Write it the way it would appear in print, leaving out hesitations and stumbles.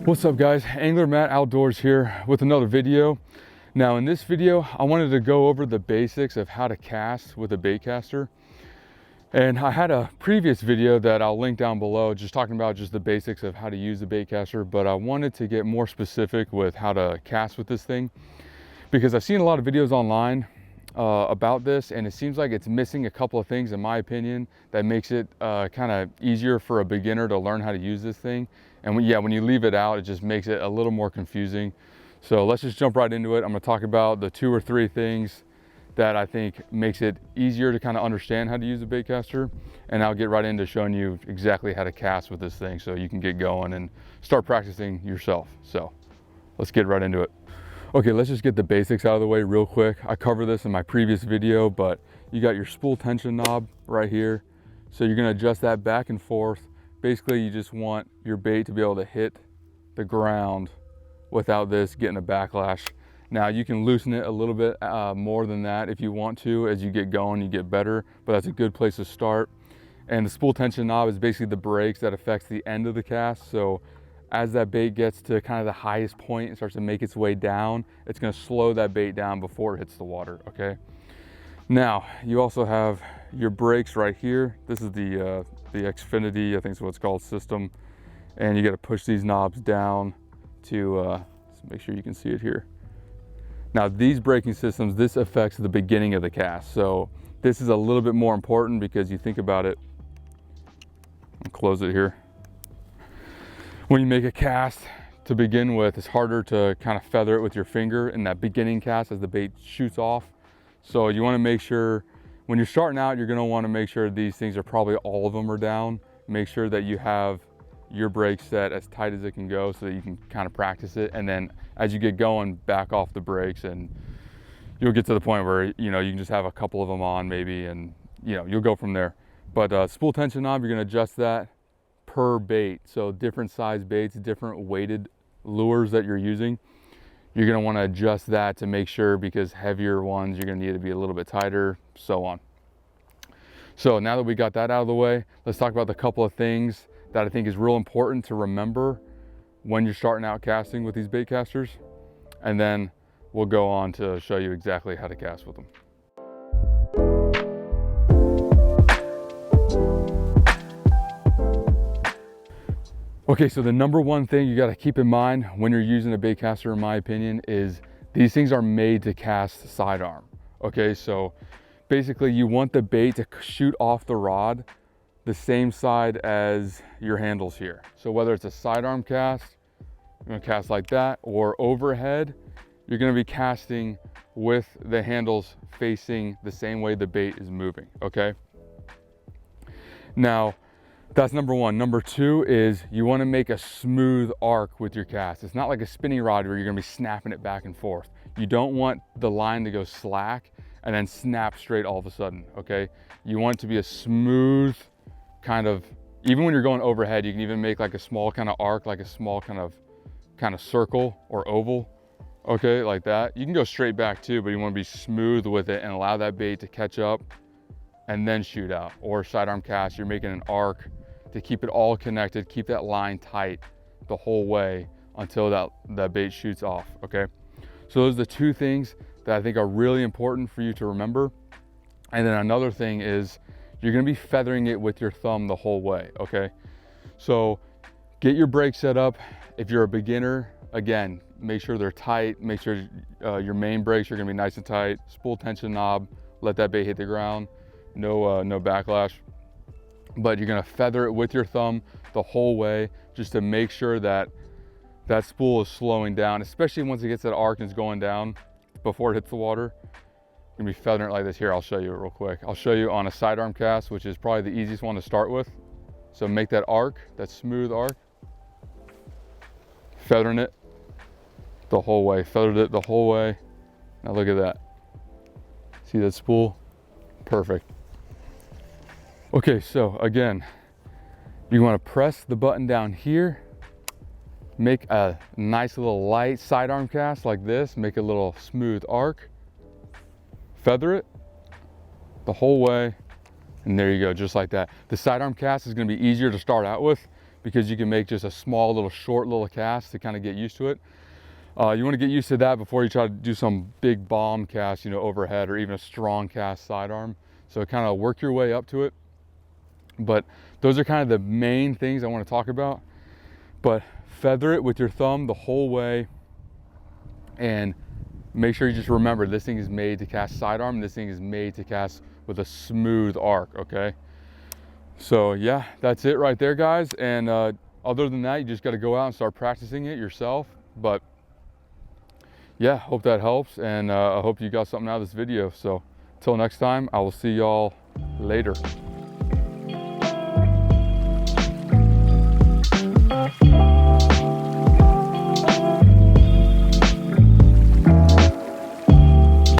What's up guys, Angler Matt Outdoors here with another video. Now in this video, I wanted to go over the basics of how to cast with a baitcaster. And I had a previous video that I'll link down below just talking about just the basics of how to use the baitcaster, but I wanted to get more specific with how to cast with this thing because I've seen a lot of videos online about this, and it seems like it's missing a couple of things in my opinion that makes it kind of easier for a beginner to learn how to use this thing. And when you leave it out, it just makes it a little more confusing. So let's just jump right into it. I'm gonna talk about the 2 or 3 things that I think makes it easier to kind of understand how to use a baitcaster, and I'll get right into showing you exactly how to cast with this thing so you can get going and start practicing yourself. So let's get right into it. Okay, let's just get the basics out of the way real quick. I covered this in my previous video, but you got your spool tension knob right here. So you're gonna adjust that back and forth. Basically, you just want your bait to be able to hit the ground without this getting a backlash. Now you can loosen it a little bit more than that if you want to. As you get going, you get better, but that's a good place to start. And the spool tension knob is basically the brakes that affects the end of the cast. So as that bait gets to kind of the highest point and starts to make its way down, it's gonna slow that bait down before it hits the water, okay? Now, you also have your brakes right here. This is the Xfinity, I think is what it's called, system. And you gotta push these knobs down to, let's make sure you can see it here. Now these braking systems, this affects the beginning of the cast. So this is a little bit more important because you think about it, I'll close it here. When you make a cast to begin with, it's harder to kind of feather it with your finger in that beginning cast as the bait shoots off. So you wanna make sure, when you're starting out, you're gonna wanna make sure these things are probably all of them are down. Make sure that you have your brake set as tight as it can go so that you can kind of practice it. And then as you get going, back off the brakes and you'll get to the point where, you know, you can just have a couple of them on maybe, and you know, you'll go from there. But spool tension knob, you're gonna adjust that per bait. So different size baits, different weighted lures that you're using, you're gonna wanna adjust that to make sure, because heavier ones, you're gonna need to be a little bit tighter, so on. So now that we got that out of the way, let's talk about the couple of things that I think is real important to remember when you're starting out casting with these baitcasters. And then we'll go on to show you exactly how to cast with them. Okay, so the number one thing you got to keep in mind when you're using a baitcaster, in my opinion, is these things are made to cast sidearm. Okay, so basically you want the bait to shoot off the rod the same side as your handles here. So whether it's a sidearm cast, you're gonna cast like that, or overhead, you're gonna be casting with the handles facing the same way the bait is moving, okay? Now, that's number one. Number two is you wanna make a smooth arc with your cast. It's not like a spinning rod where you're gonna be snapping it back and forth. You don't want the line to go slack and then snap straight all of a sudden, okay? You want it to be a smooth kind of, even when you're going overhead, you can even make like a small kind of arc, like a small kind of circle or oval, okay, like that. You can go straight back too, but you wanna be smooth with it and allow that bait to catch up and then shoot out. Or sidearm cast, you're making an arc to keep it all connected, keep that line tight the whole way until that bait shoots off, okay? So those are the 2 things that I think are really important for you to remember. And then another thing is you're gonna be feathering it with your thumb the whole way, okay? So get your brakes set up. If you're a beginner, again, make sure they're tight, make sure your main brakes are gonna be nice and tight. Spool tension knob, let that bait hit the ground, no backlash. But you're gonna feather it with your thumb the whole way just to make sure that that spool is slowing down, especially once it gets that arc and it's going down before it hits the water. You're gonna be feathering it like this. Here, I'll show you it real quick. I'll show you on a sidearm cast, which is probably the easiest one to start with. So make that arc, that smooth arc, feathering it the whole way, feathered it the whole way. Now look at that. See that spool? Perfect. Okay, so again, you wanna press the button down here, make a nice little light sidearm cast like this, make a little smooth arc, feather it the whole way, and there you go, just like that. The sidearm cast is gonna be easier to start out with because you can make just a small little short little cast to kind of get used to it. You want to get used to that before you try to do some big bomb cast, you know, overhead, or even a strong cast sidearm. So kind of work your way up to it. But those are kind of the main things I want to talk about. But feather it with your thumb the whole way, and make sure you just remember this thing is made to cast sidearm. This thing is made to cast with a smooth arc, okay? So yeah, that's it right there, guys. And other than that, you just got to go out and start practicing it yourself. But yeah, hope that helps, and I hope you got something out of this video. So till next time, I will see y'all later.